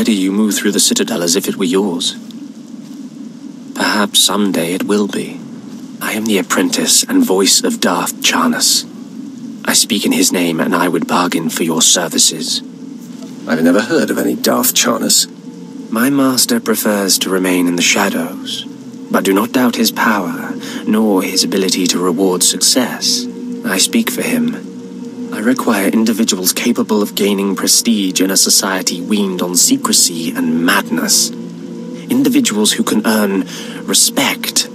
Already you move through the Citadel as if it were yours. Perhaps someday it will be. I am the apprentice and voice of Darth Charnas. I speak in his name, and I would bargain for your services. I've never heard of any Darth Charnas. My master prefers to remain in the shadows, but do not doubt his power, nor his ability to reward success. I speak for him. I require individuals capable of gaining prestige in a society weaned on secrecy and madness. Individuals who can earn respect,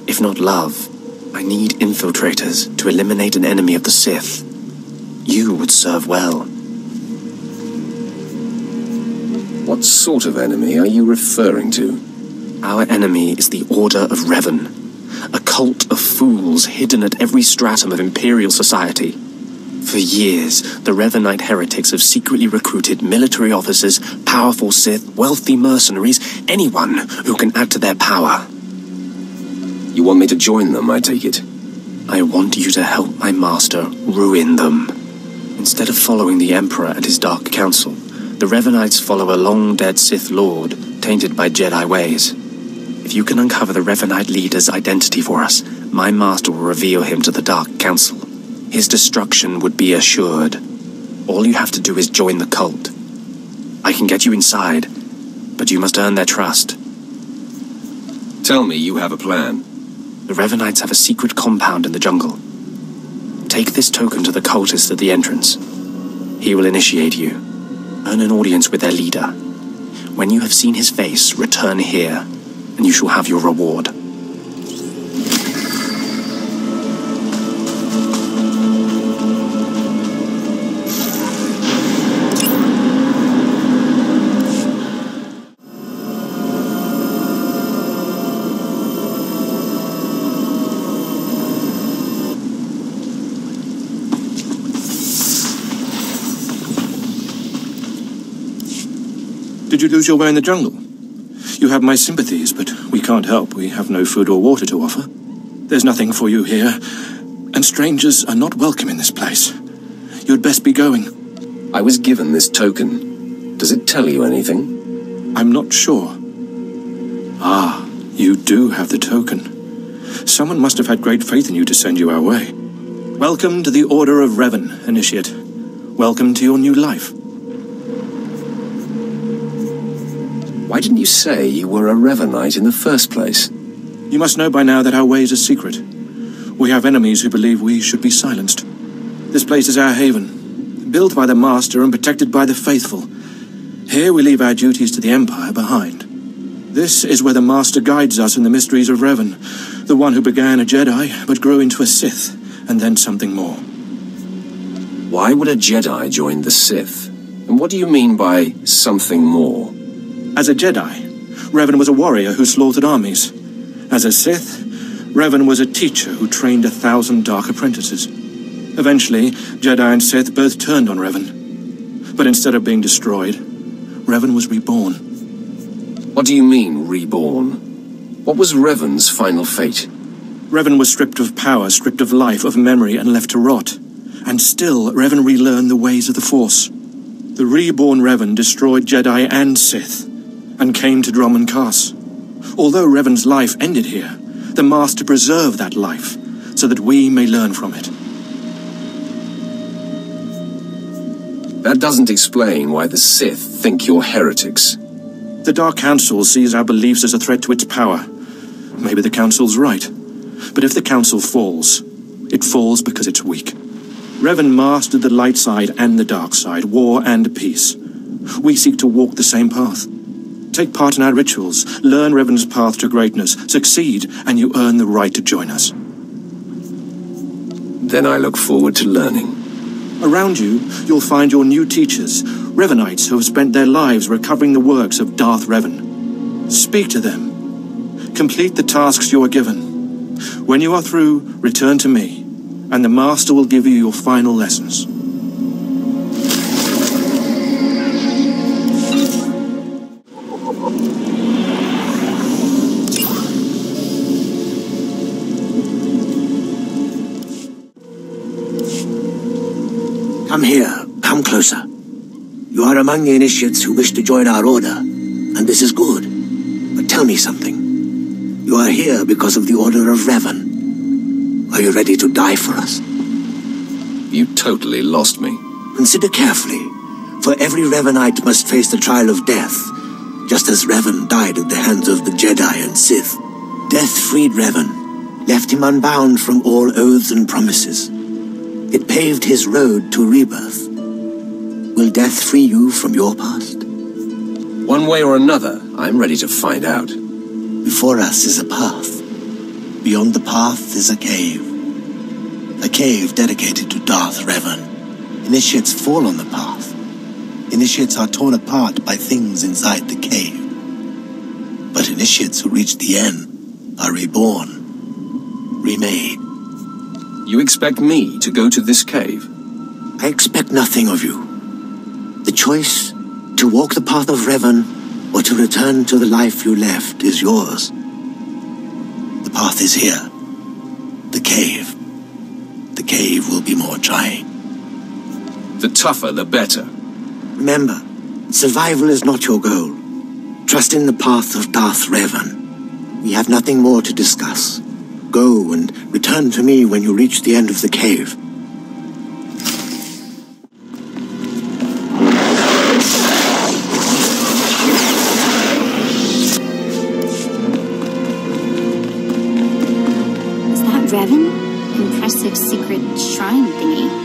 if not love. I need infiltrators to eliminate an enemy of the Sith. You would serve well. What sort of enemy are you referring to? Our enemy is the Order of Revan, a cult of fools hidden at every stratum of Imperial society. For years, the Revanite heretics have secretly recruited military officers, powerful Sith, wealthy mercenaries, anyone who can add to their power. You want me to join them, I take it? I want you to help my master ruin them. Instead of following the Emperor and his Dark Council, the Revanites follow a long-dead Sith Lord, tainted by Jedi ways. If you can uncover the Revanite leader's identity for us, my master will reveal him to the Dark Council. His destruction would be assured. All you have to do is join the cult. I can get you inside, but you must earn their trust. Tell me you have a plan. The Revanites have a secret compound in the jungle. Take this token to the cultist at the entrance. He will initiate you. Earn an audience with their leader. When you have seen his face, return here, and you shall have your reward. Did you lose your way in the jungle? You have my sympathies, but we can't help. We have no food or water to offer. There's nothing for you here, and strangers are not welcome in this place. You'd best be going. I was given this token. Does it tell you anything? I'm not sure. Ah, you do have the token. Someone must have had great faith in you to send you our way. Welcome to the Order of Revan, Initiate. Welcome to your new life. Why didn't you say you were a Revanite in the first place? You must know by now that our ways are secret. We have enemies who believe we should be silenced. This place is our haven, built by the Master and protected by the faithful. Here we leave our duties to the Empire behind. This is where the Master guides us in the mysteries of Revan, the one who began a Jedi but grew into a Sith, and then something more. Why would a Jedi join the Sith? And what do you mean by something more? As a Jedi, Revan was a warrior who slaughtered armies. As a Sith, Revan was a teacher who trained 1,000 dark apprentices. Eventually, Jedi and Sith both turned on Revan. But instead of being destroyed, Revan was reborn. What do you mean, reborn? What was Revan's final fate? Revan was stripped of power, stripped of life, of memory, and left to rot. And still, Revan relearned the ways of the Force. The reborn Revan destroyed Jedi and Sith, and came to Dromund Kass. Although Revan's life ended here, the Master preserved that life, so that we may learn from it. That doesn't explain why the Sith think you're heretics. The Dark Council sees our beliefs as a threat to its power. Maybe the Council's right. But if the Council falls, it falls because it's weak. Revan mastered the light side and the dark side, war and peace. We seek to walk the same path. Take part in our rituals, learn Revan's path to greatness, succeed, and you earn the right to join us. Then I look forward to learning. Around you, you'll find your new teachers, Revanites who have spent their lives recovering the works of Darth Revan. Speak to them. Complete the tasks you are given. When you are through, return to me, and the Master will give you your final lessons. Come here. Come closer. You are among the initiates who wish to join our order, and this is good. But tell me something. You are here because of the Order of Revan. Are you ready to die for us? You totally lost me. Consider carefully, for every Revanite must face the trial of death, just as Revan died at the hands of the Jedi and Sith. Death freed Revan, left him unbound from all oaths and promises. It paved his road to rebirth. Will death free you from your past? One way or another, I'm ready to find out. Before us is a path. Beyond the path is a cave. A cave dedicated to Darth Revan. Initiates fall on the path. Initiates are torn apart by things inside the cave. But initiates who reach the end are reborn, remade. You expect me to go to this cave? I expect nothing of you. The choice to walk the path of Revan or to return to the life you left is yours. The path is here. The cave. The cave will be more trying. The tougher, the better. Remember, survival is not your goal. Trust in the path of Darth Revan. We have nothing more to discuss. Go and return to me when you reach the end of the cave. Is that Revan? Impressive secret shrine thingy.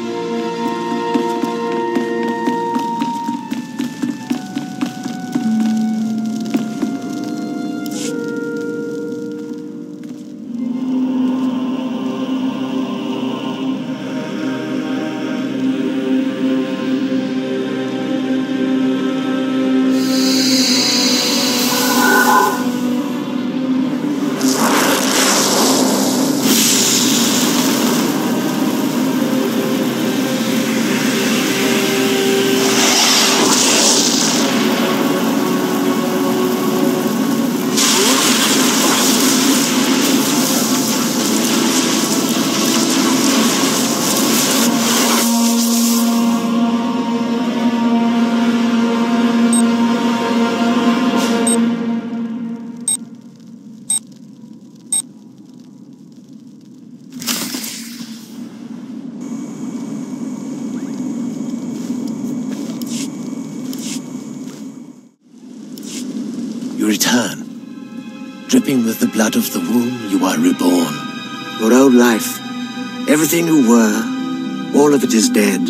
You return. Dripping with the blood of the womb, you are reborn. Your old life, everything you were, all of it is dead,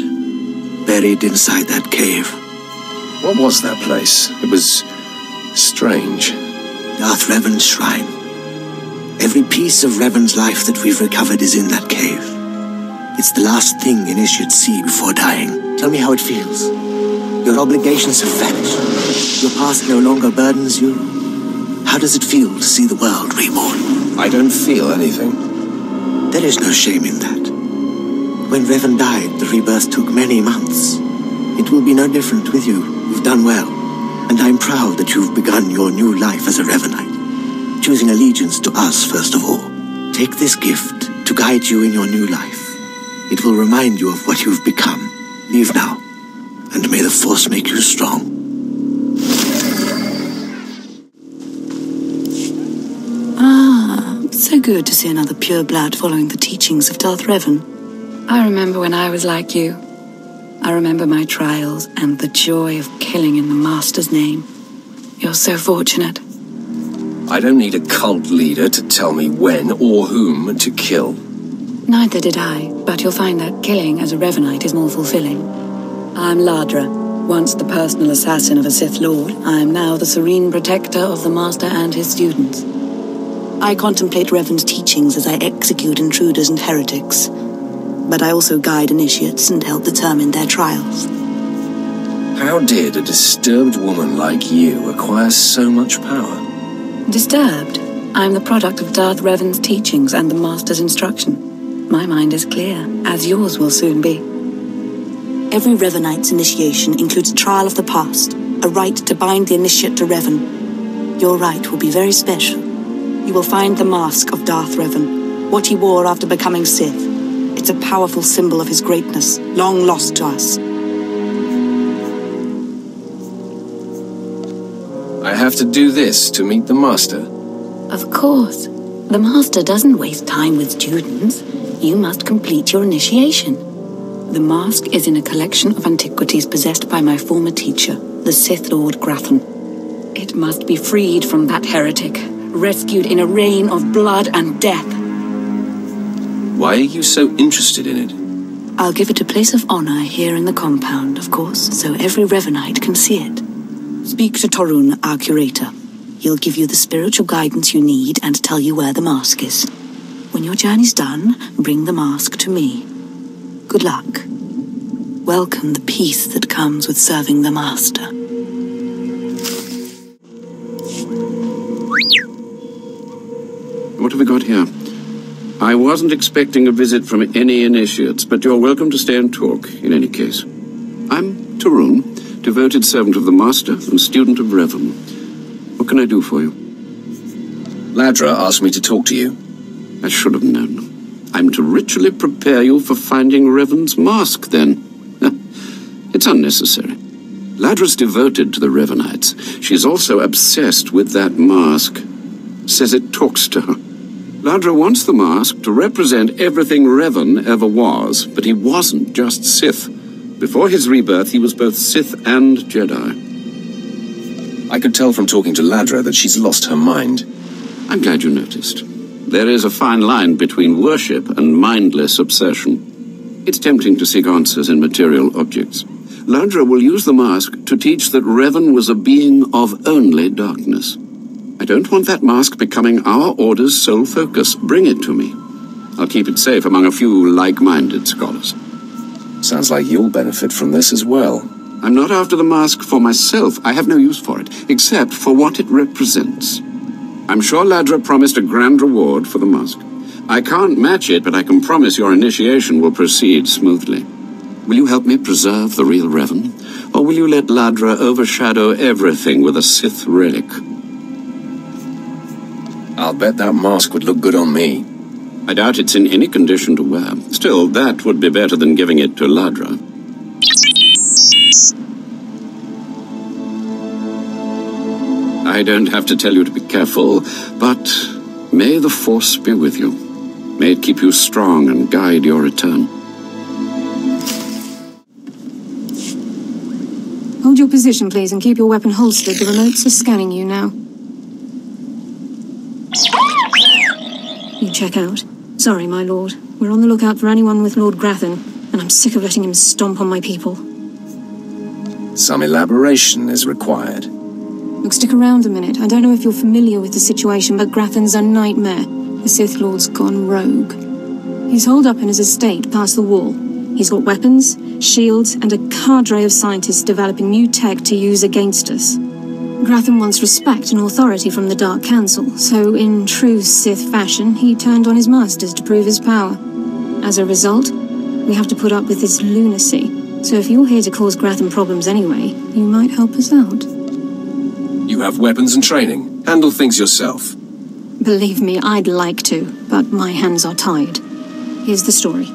buried inside that cave. What was that place? It was strange. Darth Revan's shrine. Every piece of Revan's life that we've recovered is in that cave. It's the last thing initiates see before dying. Tell me how it feels. Your obligations have vanished. Your past no longer burdens you. How does it feel to see the world reborn? I don't feel anything. There is no shame in that. When Revan died, the rebirth took many months. It will be no different with you. You've done well. And I'm proud that you've begun your new life as a Revanite, choosing allegiance to us first of all. Take this gift to guide you in your new life. It will remind you of what you've become. Leave now, and may the Force make you strong. So good to see another pure blood following the teachings of Darth Revan. I remember when I was like you. I remember my trials and the joy of killing in the Master's name. You're so fortunate. I don't need a cult leader to tell me when or whom to kill. Neither did I, but you'll find that killing as a Revanite is more fulfilling. I'm Ladra, once the personal assassin of a Sith Lord. I am now the serene protector of the Master and his students. I contemplate Revan's teachings as I execute intruders and heretics, but I also guide initiates and help determine their trials. How did a disturbed woman like you acquire so much power? Disturbed? I'm the product of Darth Revan's teachings and the Master's instruction. My mind is clear, as yours will soon be. Every Revanite's initiation includes a trial of the past, a rite to bind the initiate to Revan. Your rite will be very special. You will find the mask of Darth Revan, what he wore after becoming Sith. It's a powerful symbol of his greatness, long lost to us. I have to do this to meet the Master? Of course. The Master doesn't waste time with students. You must complete your initiation. The mask is in a collection of antiquities possessed by my former teacher, the Sith Lord Grathan. It must be freed from that heretic, rescued in a rain of blood and death. Why are you so interested in it? I'll give it a place of honor here in the compound, of course, so every Revanite can see it. Speak to Torun, our curator. He'll give you the spiritual guidance you need and tell you where the mask is. When your journey's done, bring the mask to me. Good luck. Welcome the peace that comes with serving the Master. What have we got here? I wasn't expecting a visit from any initiates, but you're welcome to stay and talk, in any case. I'm Torun, devoted servant of the Master and student of Revan. What can I do for you? Ladra asked me to talk to you. I should have known. I'm to ritually prepare you for finding Revan's mask, then. It's unnecessary. Ladra's devoted to the Revanites. She's also obsessed with that mask. Says it talks to her. Ladra wants the mask to represent everything Revan ever was, but he wasn't just Sith. Before his rebirth, he was both Sith and Jedi. I could tell from talking to Ladra that she's lost her mind. I'm glad you noticed. There is a fine line between worship and mindless obsession. It's tempting to seek answers in material objects. Ladra will use the mask to teach that Revan was a being of only darkness. I don't want that mask becoming our Order's sole focus. Bring it to me. I'll keep it safe among a few like-minded scholars. Sounds like you'll benefit from this as well. I'm not after the mask for myself. I have no use for it, except for what it represents. I'm sure Ladra promised a grand reward for the mask. I can't match it, but I can promise your initiation will proceed smoothly. Will you help me preserve the real Revan? Or will you let Ladra overshadow everything with a Sith relic? I'll bet that mask would look good on me. I doubt it's in any condition to wear. Still, that would be better than giving it to Ladra. I don't have to tell you to be careful, but may the Force be with you. May it keep you strong and guide your return. Hold your position, please, and keep your weapon holstered. The remotes are scanning you now. You check out. Sorry, my lord. We're on the lookout for anyone with Lord Grathan, and I'm sick of letting him stomp on my people. Some elaboration is required. Look, stick around a minute. I don't know if you're familiar with the situation, but Grathan's a nightmare. The Sith Lord's gone rogue. He's holed up in his estate past the wall. He's got weapons, shields, and a cadre of scientists developing new tech to use against us. Grathan wants respect and authority from the Dark Council, so in true Sith fashion, he turned on his masters to prove his power. As a result, we have to put up with this lunacy. So if you're here to cause Grathan problems anyway, you might help us out. You have weapons and training. Handle things yourself. Believe me, I'd like to, but my hands are tied. Here's the story.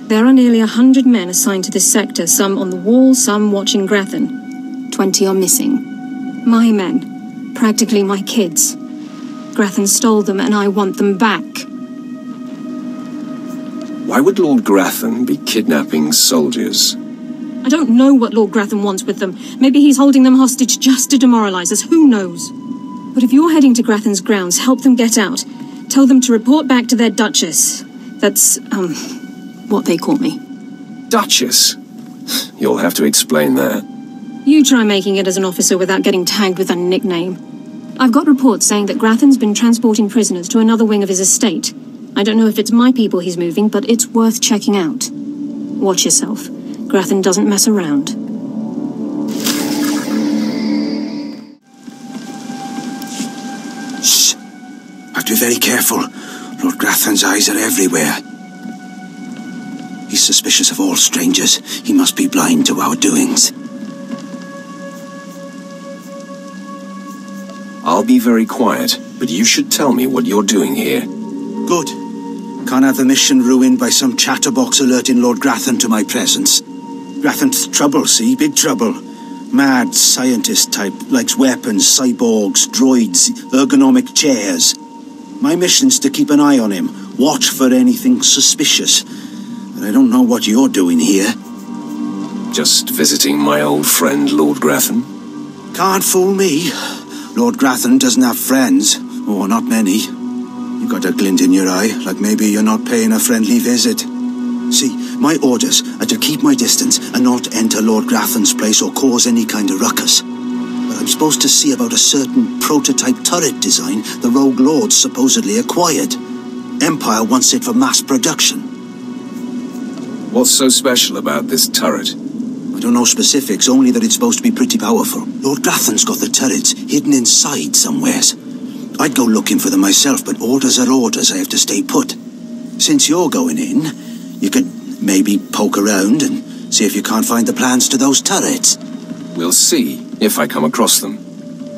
There are nearly 100 men assigned to this sector, some on the wall, some watching Grathan. 20 are missing. My men. Practically my kids. Grathan stole them, and I want them back. Why would Lord Grathan be kidnapping soldiers? I don't know what Lord Grathan wants with them. Maybe he's holding them hostage just to demoralize us. Who knows? But if you're heading to Grathan's grounds, help them get out. Tell them to report back to their Duchess. That's, what they call me. Duchess? You'll have to explain that. You try making it as an officer without getting tagged with a nickname. I've got reports saying that Grathan's been transporting prisoners to another wing of his estate. I don't know if it's my people he's moving, but it's worth checking out. Watch yourself. Grathan doesn't mess around. Shh! Have to be very careful. Lord Grathan's eyes are everywhere. He's suspicious of all strangers. He must be blind to our doings. I'll be very quiet, but you should tell me what you're doing here. Good. Can't have the mission ruined by some chatterbox alerting Lord Grathan to my presence. Grathan's trouble, see? Big trouble. Mad scientist type, likes weapons, cyborgs, droids, ergonomic chairs. My mission's to keep an eye on him, watch for anything suspicious. But I don't know what you're doing here. Just visiting my old friend, Lord Grathan. Can't fool me. Lord Grathan doesn't have friends, or not many. You got a glint in your eye, like maybe you're not paying a friendly visit. See, my orders are to keep my distance and not enter Lord Grathan's place or cause any kind of ruckus. But I'm supposed to see about a certain prototype turret design the Rogue Lords supposedly acquired. Empire wants it for mass production. What's so special about this turret? I don't know specifics, only that it's supposed to be pretty powerful. Lord Grathan's got the turrets hidden inside somewheres. I'd go looking for them myself, but orders are orders. I have to stay put. Since you're going in, you could maybe poke around and see if you can't find the plans to those turrets. We'll see if I come across them.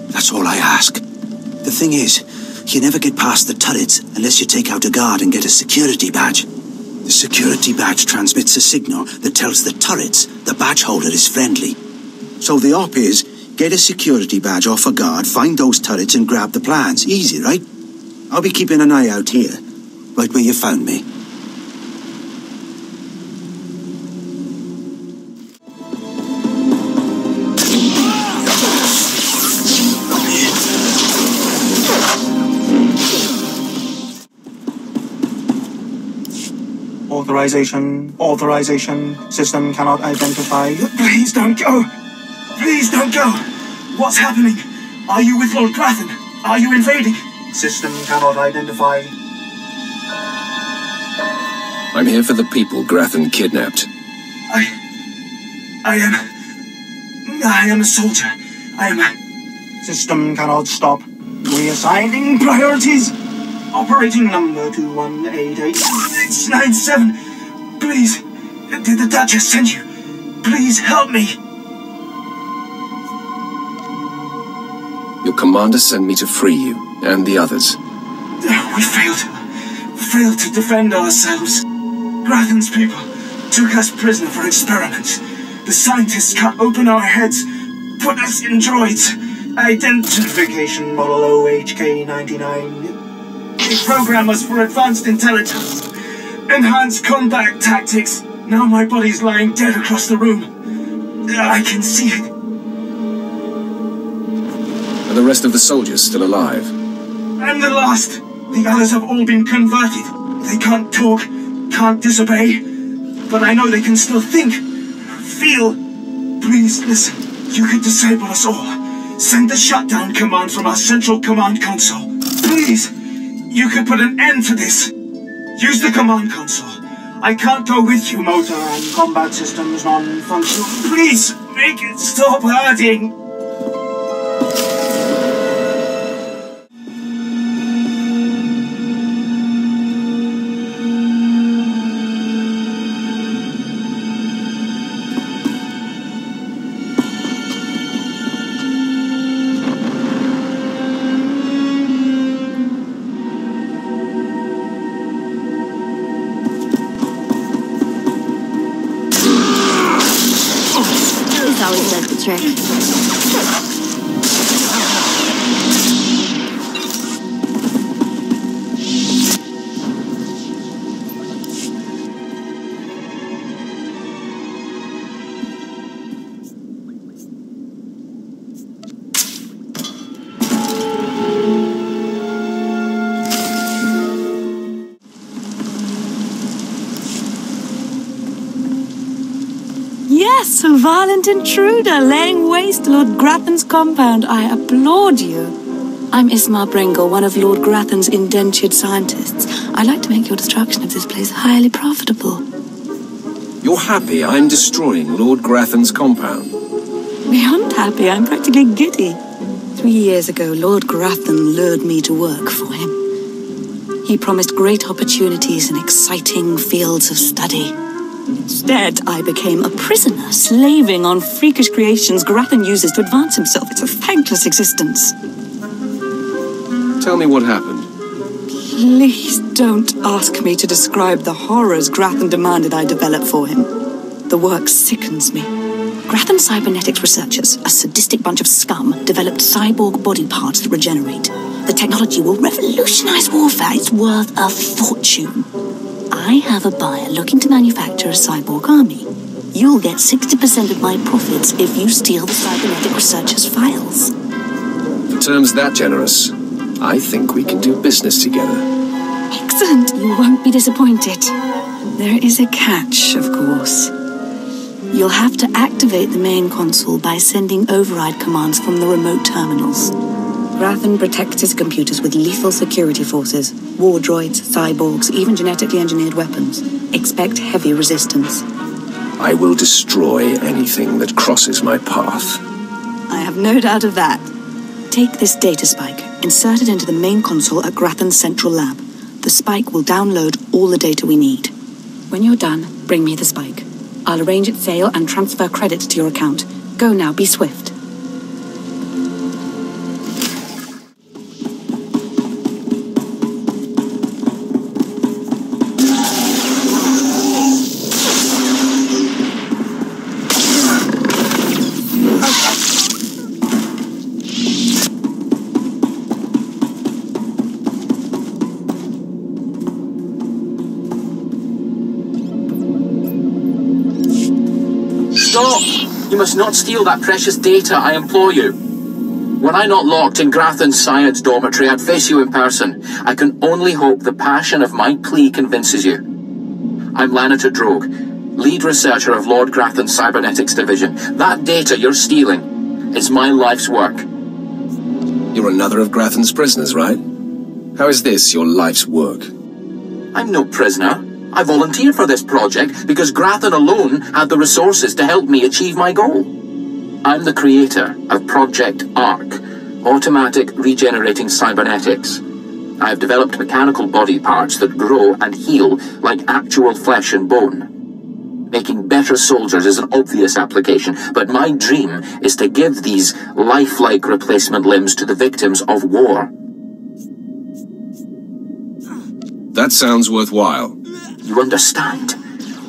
That's all I ask. The thing is, you never get past the turrets unless you take out a guard and get a security badge. The security badge transmits a signal that tells the turrets the badge holder is friendly. So the op is, get a security badge off a guard, find those turrets and grab the plans. Easy, right? I'll be keeping an eye out here, right where you found me. Authorization. System cannot identify. Please don't go. Please don't go. What's happening? Are you with Lord Grathan? Are you invading? System cannot identify. I'm here for the people Grathan kidnapped. I am a soldier. System cannot stop. Reassigning priorities. Operating number 2188697. Please, did the Duchess send you? Please help me. Your commander sent me to free you, and the others. We failed to defend ourselves. Grathan's people took us prisoner for experiments. The scientists cut open our heads, put us in droids. Identification model OHK99. They program us for advanced intelligence. Enhanced combat tactics. Now my body's lying dead across the room. I can see it. Are the rest of the soldiers still alive? I'm the last. The others have all been converted. They can't talk, can't disobey. But I know they can still think, feel. Please listen. You could disable us all. Send the shutdown command from our central command console. Please. You could put an end to this. Use the command console. I can't go with you, motor and combat systems non-functional. Please, make it stop hurting. Always does the trick. Yes, a violent intruder laying waste to Lord Grathan's compound. I applaud you. I'm Ismar Brengle, one of Lord Grathan's indentured scientists. I'd like to make your destruction of this place highly profitable. You're happy I'm destroying Lord Grathan's compound? Beyond happy, I'm practically giddy. 3 years ago, Lord Grathan lured me to work for him. He promised great opportunities and exciting fields of study. Instead, I became a prisoner, slaving on freakish creations Grathan uses to advance himself. It's a thankless existence. Tell me what happened. Please don't ask me to describe the horrors Grathan demanded I develop for him. The work sickens me. Grathan cybernetics researchers, a sadistic bunch of scum, developed cyborg body parts that regenerate. The technology will revolutionize warfare. It's worth a fortune. I have a buyer looking to manufacture a cyborg army. You'll get 60% of my profits if you steal the cybernetic researchers' files. For terms that generous, I think we can do business together. Excellent. You won't be disappointed. There is a catch, of course. You'll have to activate the main console by sending override commands from the remote terminals. Grathan protects his computers with lethal security forces, war droids, cyborgs, even genetically engineered weapons. Expect heavy resistance. I will destroy anything that crosses my path. I have no doubt of that. Take this data spike, insert it into the main console at Grathan's central lab. The spike will download all the data we need. When you're done, bring me the spike. I'll arrange its sale and transfer credits to your account. Go now, be swift. Stop! You must not steal that precious data, I implore you. Were I not locked in Grathan's science dormitory, I'd face you in person. I can only hope the passion of my plea convinces you. I'm Planetary Drogue, lead researcher of Lord Grathan's Cybernetics Division. That data you're stealing is my life's work. You're another of Grathan's prisoners, right? How is this your life's work? I'm no prisoner. I volunteered for this project because Grathan alone had the resources to help me achieve my goal. I'm the creator of Project ARC, Automatic Regenerating Cybernetics. I've developed mechanical body parts that grow and heal like actual flesh and bone. Making better soldiers is an obvious application, but my dream is to give these lifelike replacement limbs to the victims of war. That sounds worthwhile. You understand?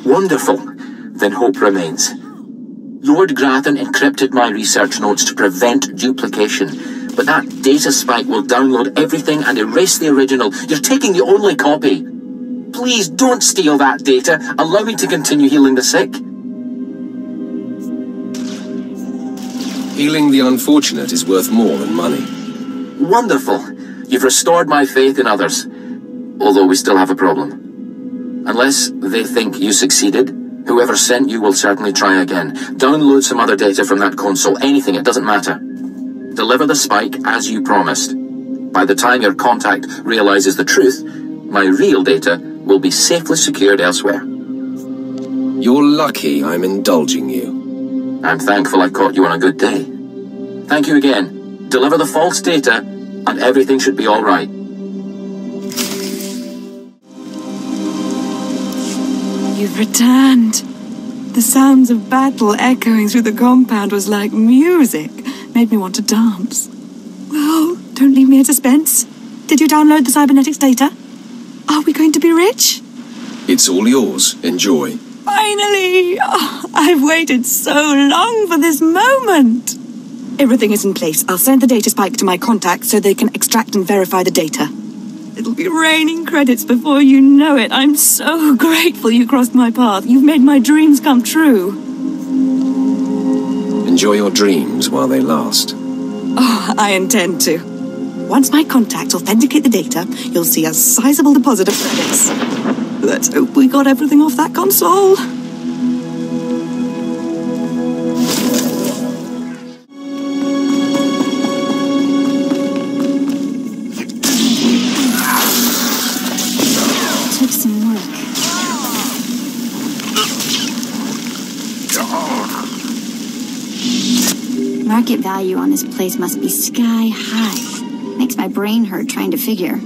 Wonderful. Then hope remains. Lord Grathan encrypted my research notes to prevent duplication, but that data spike will download everything and erase the original. You're taking the only copy. Please don't steal that data. Allow me to continue healing the sick. Healing the unfortunate is worth more than money. Wonderful. You've restored my faith in others. Although we still have a problem. Unless they think you succeeded, whoever sent you will certainly try again. Download some other data from that console. Anything, it doesn't matter. Deliver the spike as you promised. By the time your contact realizes the truth, my real data will be safely secured elsewhere. You're lucky I'm indulging you. I'm thankful I caught you on a good day. Thank you again. Deliver the false data, and everything should be all right. You've returned. The sounds of battle echoing through the compound was like music. Made me want to dance. Oh, don't leave me in suspense. Did you download the cybernetics data? Are we going to be rich? It's all yours. Enjoy. Finally! Oh, I've waited so long for this moment. Everything is in place. I'll send the data spike to my contacts so they can extract and verify the data. It'll be raining credits before you know it. I'm so grateful you crossed my path. You've made my dreams come true. Enjoy your dreams while they last. Oh, I intend to. Once my contacts authenticate the data, you'll see a sizable deposit of credits. Let's hope we got everything off that console. Took some work. Market value on this place must be sky high. Makes my brain hurt trying to figure.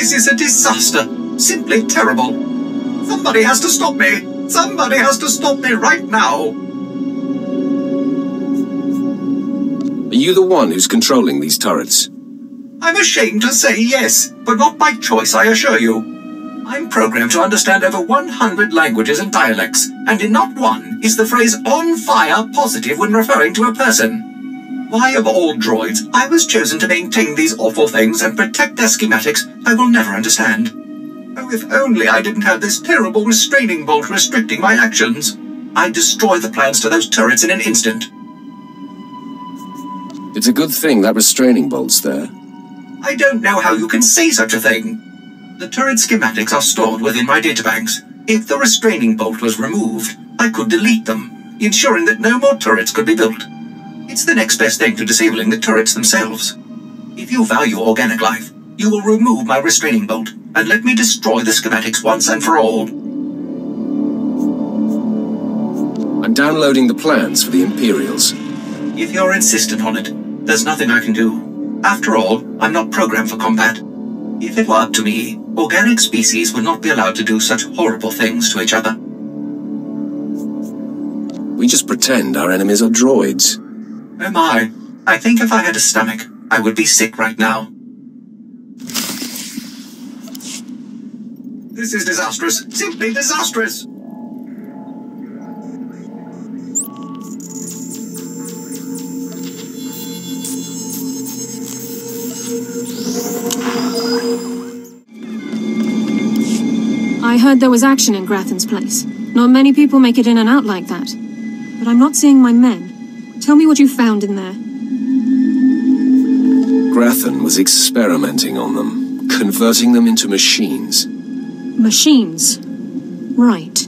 This is a disaster. Simply terrible. Somebody has to stop me. Somebody has to stop me right now. Are you the one who's controlling these turrets? I'm ashamed to say yes, but not by choice, I assure you. I'm programmed to understand over 100 languages and dialects, and in not one is the phrase "on fire" positive when referring to a person. Why, of all droids, I was chosen to maintain these awful things and protect their schematics, I will never understand. Oh, if only I didn't have this terrible restraining bolt restricting my actions. I'd destroy the plans to those turrets in an instant. It's a good thing that restraining bolt's there. I don't know how you can say such a thing. The turret schematics are stored within my databanks. If the restraining bolt was removed, I could delete them, ensuring that no more turrets could be built. It's the next best thing to disabling the turrets themselves. If you value organic life, you will remove my restraining bolt, and let me destroy the schematics once and for all. I'm downloading the plans for the Imperials. If you're insistent on it, there's nothing I can do. After all, I'm not programmed for combat. If it were up to me, organic species would not be allowed to do such horrible things to each other. We just pretend our enemies are droids. Oh my, I think if I had a stomach, I would be sick right now. This is disastrous, simply disastrous! I heard there was action in Grathan's place. Not many people make it in and out like that. But I'm not seeing my men. Tell me what you found in there. Grathan was experimenting on them, converting them into machines. Machines? Right.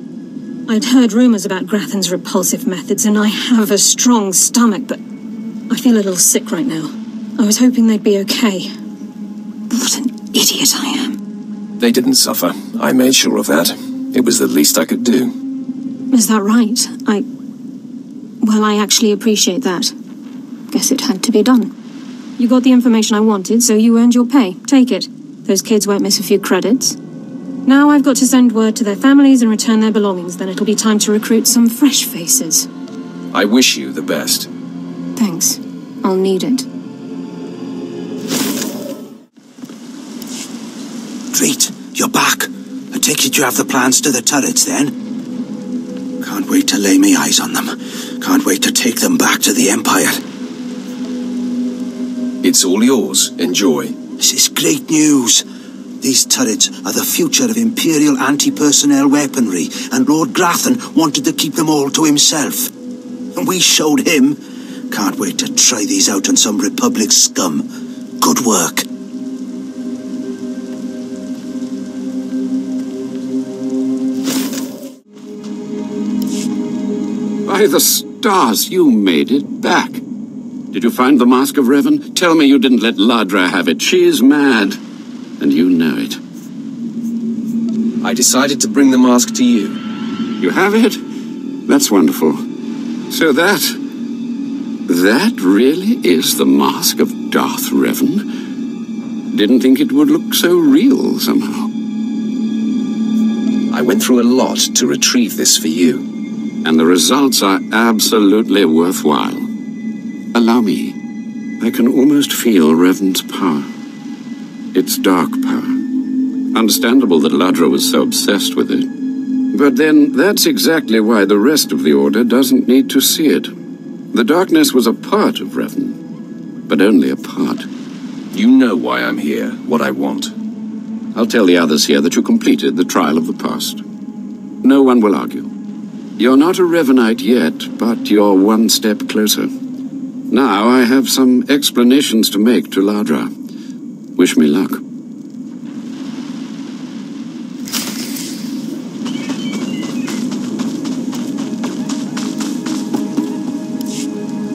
I'd heard rumors about Grathan's repulsive methods, and I have a strong stomach, but I feel a little sick right now. I was hoping they'd be okay. What an idiot I am. They didn't suffer. I made sure of that. It was the least I could do. Is that right? Well, I actually appreciate that. Guess it had to be done. You got the information I wanted, so you earned your pay. Take it. Those kids won't miss a few credits. Now I've got to send word to their families and return their belongings, then it'll be time to recruit some fresh faces. I wish you the best. Thanks. I'll need it. Treat, you're back. I take it you have the plans to the turrets, then? Can't wait to lay me eyes on them. Can't wait to take them back to the Empire. It's all yours. Enjoy. This is great news. These turrets are the future of Imperial anti-personnel weaponry, and Lord Grathan wanted to keep them all to himself. And we showed him. Can't wait to try these out on some Republic scum. Good work. By the stars, you made it back. Did you find the Mask of Revan? Tell me you didn't let Ladra have it. She's mad. And you know it. I decided to bring the mask to you. You have it? That's wonderful. So that really is the Mask of Darth Revan? Didn't think it would look so real somehow. I went through a lot to retrieve this for you. And the results are absolutely worthwhile. Allow me. I can almost feel Revan's power. It's dark power. Understandable that Ladra was so obsessed with it. But then, that's exactly why the rest of the Order doesn't need to see it. The darkness was a part of Revan, but only a part. You know why I'm here, what I want. I'll tell the others here that you completed the trial of the past. No one will argue. You're not a Revanite yet, but you're one step closer. Now I have some explanations to make to Ladra. Wish me luck.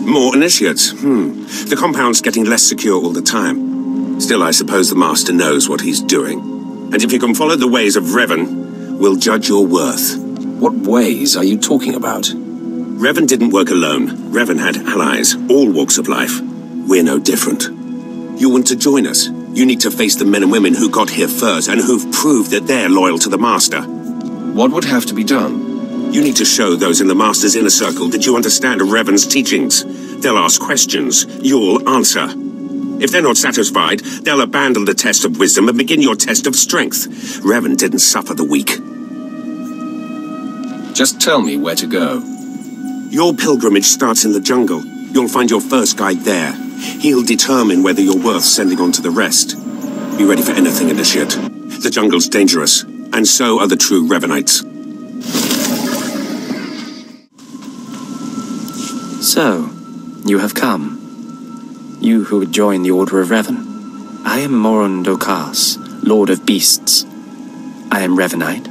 More initiates. The compound's getting less secure all the time. Still, I suppose the Master knows what he's doing. And if you can follow the ways of Revan, we'll judge your worth. What ways are you talking about? Revan didn't work alone. Revan had allies, all walks of life. We're no different. You want to join us? You need to face the men and women who got here first and who've proved that they're loyal to the Master. What would have to be done? You need to show those in the Master's inner circle that you understand Revan's teachings. They'll ask questions. You'll answer. If they're not satisfied, they'll abandon the test of wisdom and begin your test of strength. Revan didn't suffer the weak. Just tell me where to go. Your pilgrimage starts in the jungle. You'll find your first guide there. He'll determine whether you're worth sending on to the rest. Be ready for anything, initiate. The jungle's dangerous, and so are the true Revanites. So, you have come. You who would join the Order of Revan. I am Dromund Kass, Lord of Beasts. I am Revanite,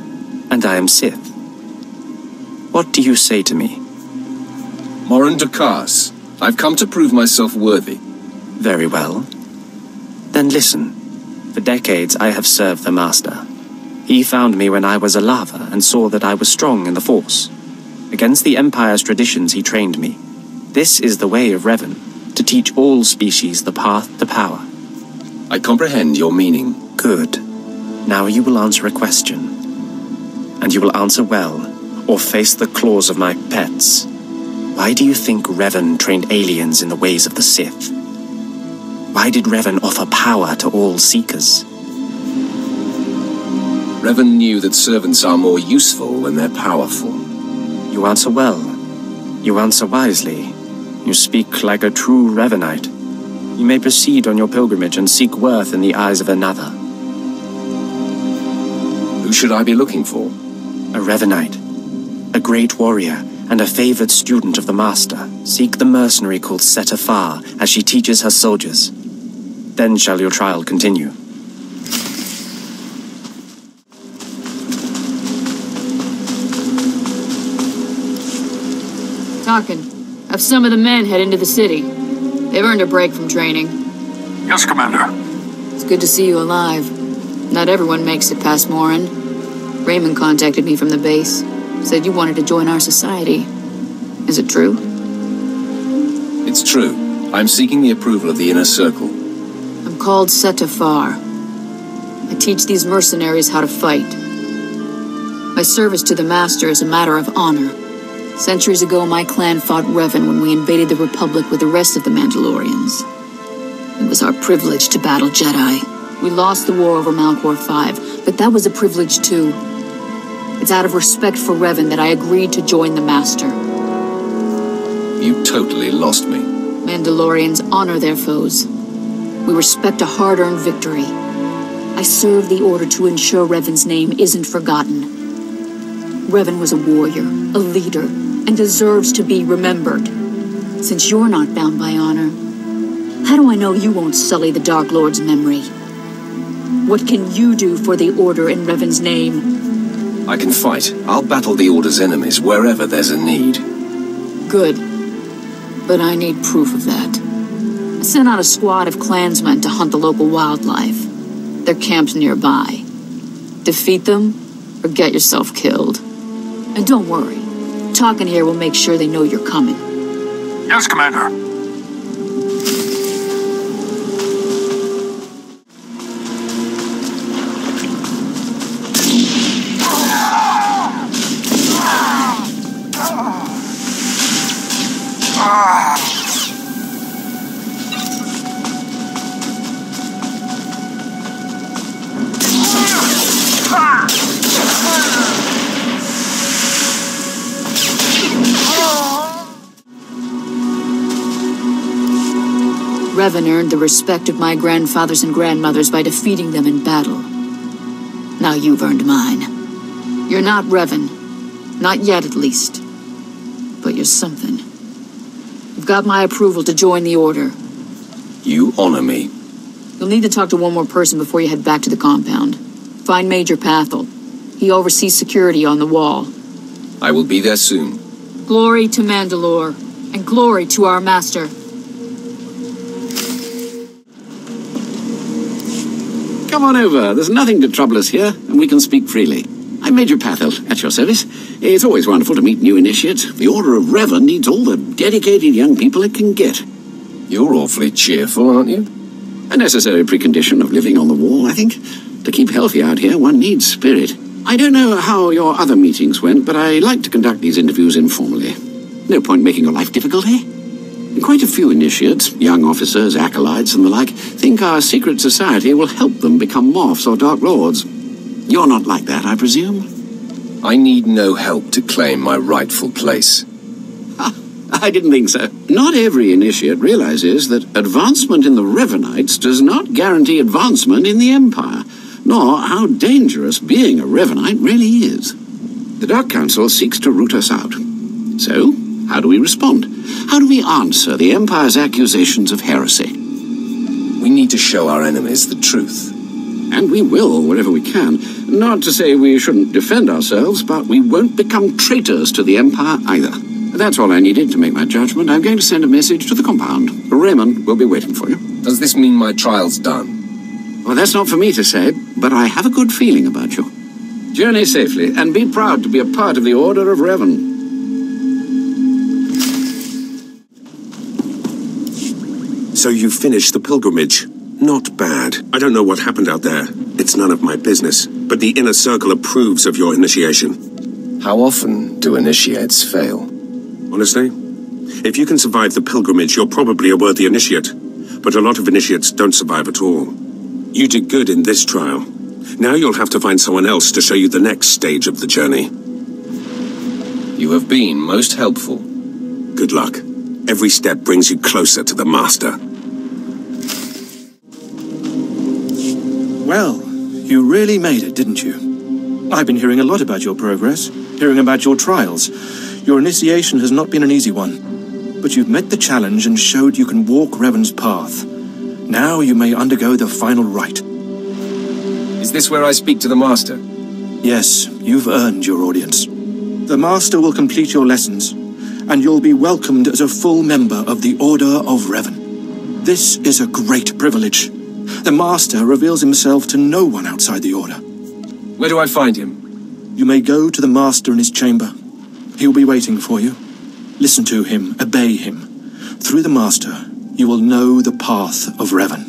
and I am Sith. What do you say to me? Dromund Kass, I've come to prove myself worthy. Very well. Then listen. For decades I have served the Master. He found me when I was a lava and saw that I was strong in the Force. Against the Empire's traditions he trained me. This is the way of Revan, to teach all species the path to power. I comprehend your meaning. Good. Now you will answer a question. And you will answer well, or face the claws of my pets. Why do you think Revan trained aliens in the ways of the Sith? Why did Revan offer power to all seekers? Revan knew that servants are more useful when they're powerful. You answer well. You answer wisely. You speak like a true Revanite. You may proceed on your pilgrimage and seek worth in the eyes of another. Who should I be looking for? A Revanite. A great warrior and a favored student of the Master. Seek the mercenary called SWTOR as she teaches her soldiers. Then shall your trial continue. Talking. Have some of the men head into the city. They've earned a break from training. Yes, Commander. It's good to see you alive. Not everyone makes it past Morin. Raymond contacted me from the base. Said you wanted to join our society. Is it true? It's true. I'm seeking the approval of the Inner Circle. I'm called SWTOR. I teach these mercenaries how to fight. My service to the Master is a matter of honor. Centuries ago, my clan fought Revan when we invaded the Republic with the rest of the Mandalorians. It was our privilege to battle Jedi. We lost the war over Malchor 5, but that was a privilege too. It's out of respect for Revan that I agreed to join the Master. You totally lost me. Mandalorians honor their foes. We respect a hard-earned victory. I serve the Order to ensure Revan's name isn't forgotten. Revan was a warrior, a leader, and deserves to be remembered. Since you're not bound by honor, how do I know you won't sully the Dark Lord's memory? What can you do for the Order in Revan's name? I can fight. I'll battle the Order's enemies wherever there's a need. Good. But I need proof of that. I sent out a squad of clansmen to hunt the local wildlife. Their camp's nearby. Defeat them, or get yourself killed. And don't worry. Talking here will make sure they know you're coming. Yes, Commander. Revan earned the respect of my grandfathers and grandmothers by defeating them in battle. Now you've earned mine. You're not Revan. Not yet, at least. But you're something. You've got my approval to join the Order. You honor me. You'll need to talk to one more person before you head back to the compound. Find Major Pathel. He oversees security on the wall. I will be there soon. Glory to Mandalore, and glory to our Master. Come on over. There's nothing to trouble us here, and we can speak freely. I'm Major Pathel, at your service. It's always wonderful to meet new initiates. The Order of Revan needs all the dedicated young people it can get. You're awfully cheerful, aren't you? A necessary precondition of living on the wall, I think. To keep healthy out here, one needs spirit. I don't know how your other meetings went, but I like to conduct these interviews informally. No point making your life difficult, eh? Quite a few initiates, young officers, acolytes, and the like, think our secret society will help them become morphs or dark lords. You're not like that, I presume? I need no help to claim my rightful place. I didn't think so. Not every initiate realizes that advancement in the Revenites does not guarantee advancement in the Empire, nor how dangerous being a Revenite really is. The Dark Council seeks to root us out. So, how do we respond? How do we answer the Empire's accusations of heresy? We need to show our enemies the truth. And we will, wherever we can. Not to say we shouldn't defend ourselves, but we won't become traitors to the Empire either. That's all I needed to make my judgment. I'm going to send a message to the compound. Raymond will be waiting for you. Does this mean my trial's done? Well, that's not for me to say, but I have a good feeling about you. Journey safely, and be proud to be a part of the Order of Revan. So you finished the pilgrimage. Not bad. I don't know what happened out there. It's none of my business. But the Inner Circle approves of your initiation. How often do initiates fail? Honestly, if you can survive the pilgrimage, you're probably a worthy initiate. But a lot of initiates don't survive at all. You did good in this trial. Now you'll have to find someone else to show you the next stage of the journey. You have been most helpful. Good luck. Every step brings you closer to the Master. Well, you really made it, didn't you? I've been hearing a lot about your progress, hearing about your trials. Your initiation has not been an easy one, but you've met the challenge and showed you can walk Revan's path. Now you may undergo the final rite. Is this where I speak to the Master? Yes, you've earned your audience. The Master will complete your lessons, and you'll be welcomed as a full member of the Order of Revan. This is a great privilege. The Master reveals himself to no one outside the Order. Where do I find him? You may go to the Master in his chamber. He'll be waiting for you. Listen to him, obey him. Through the Master, you will know the path of Revan.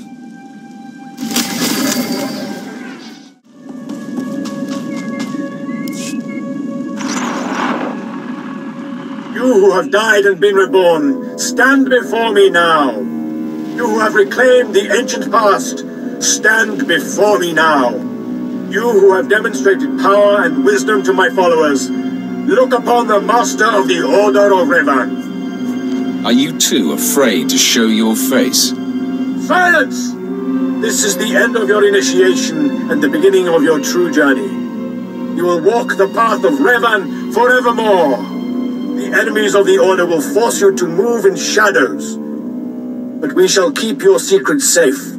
You who have died and been reborn, stand before me now. You who have reclaimed the ancient past, stand before me now. You who have demonstrated power and wisdom to my followers, look upon the Master of the Order of Revan. Are you too afraid to show your face? Silence! This is the end of your initiation and the beginning of your true journey. You will walk the path of Revan forevermore. The enemies of the Order will force you to move in shadows. But we shall keep your secrets safe,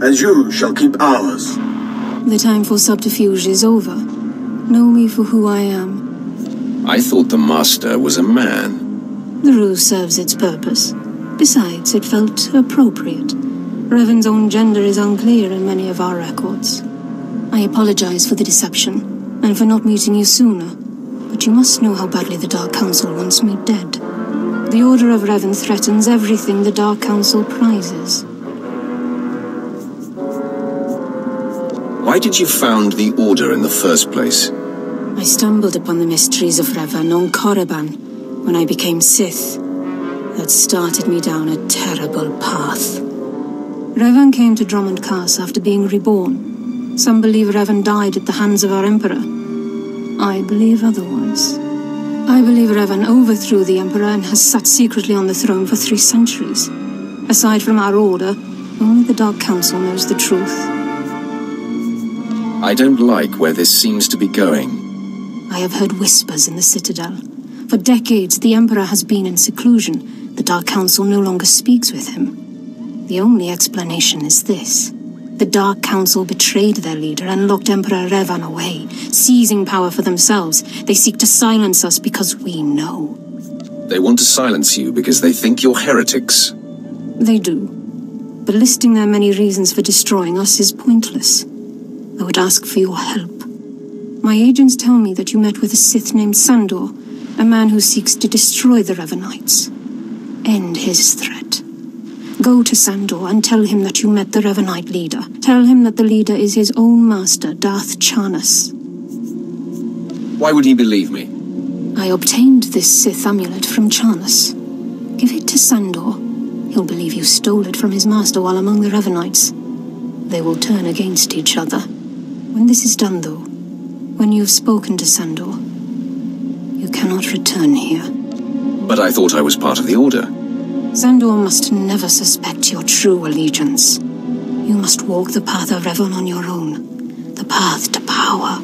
as you shall keep ours. The time for subterfuge is over. Know me for who I am. I thought the Master was a man. The rule serves its purpose. Besides, it felt appropriate. Revan's own gender is unclear in many of our records. I apologize for the deception, and for not meeting you sooner. But you must know how badly the Dark Council wants me dead. The Order of Revan threatens everything the Dark Council prizes. Why did you found the Order in the first place? I stumbled upon the mysteries of Revan on Korriban when I became Sith. That started me down a terrible path. Revan came to Dromund Kass after being reborn. Some believe Revan died at the hands of our Emperor. I believe otherwise. I believe Revan overthrew the Emperor and has sat secretly on the throne for 3 centuries. Aside from our Order, only the Dark Council knows the truth. I don't like where this seems to be going. I have heard whispers in the Citadel. For decades, the Emperor has been in seclusion. The Dark Council no longer speaks with him. The only explanation is this. The Dark Council betrayed their leader and locked Emperor Revan away, seizing power for themselves. They seek to silence us because we know. They want to silence you because they think you're heretics. They do. But listing their many reasons for destroying us is pointless. I would ask for your help. My agents tell me that you met with a Sith named Sandor, a man who seeks to destroy the Revanites. End his threat. Go to Sandor and tell him that you met the Revanite leader. Tell him that the leader is his own master, Darth Charnas. Why would he believe me? I obtained this Sith amulet from Charnas. Give it to Sandor. He'll believe you stole it from his master while among the Revanites. They will turn against each other. When this is done, though, when you've spoken to Sandor, you cannot return here. But I thought I was part of the Order. Sandor must never suspect your true allegiance. You must walk the path of Revan on your own. The path to power.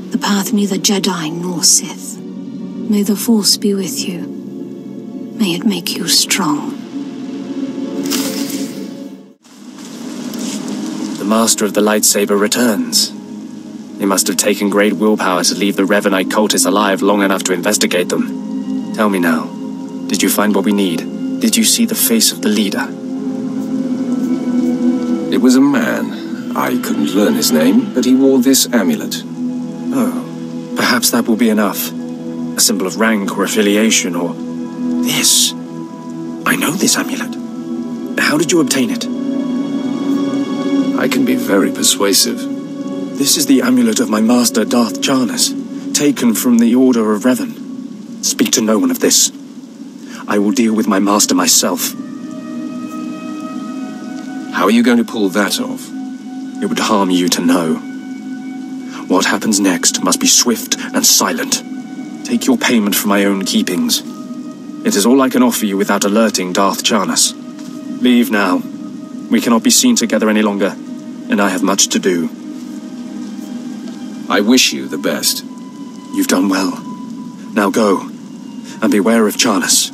The path neither Jedi nor Sith. May the Force be with you. May it make you strong. The Master of the Lightsaber returns. He must have taken great willpower to leave the Revanite cultists alive long enough to investigate them. Tell me now, did you find what we need? Did you see the face of the leader? It was a man. I couldn't learn his name, but he wore this amulet. Oh, perhaps that will be enough. A symbol of rank or affiliation or... This. I know this amulet. How did you obtain it? I can be very persuasive. This is the amulet of my master, Darth Charnas, taken from the Order of Revan. Speak to no one of this. I will deal with my master myself. How are you going to pull that off? It would harm you to know. What happens next must be swift and silent. Take your payment for my own keepings. It is all I can offer you without alerting Darth Charnas. Leave now. We cannot be seen together any longer, and I have much to do. I wish you the best. You've done well. Now go, and beware of Charnas.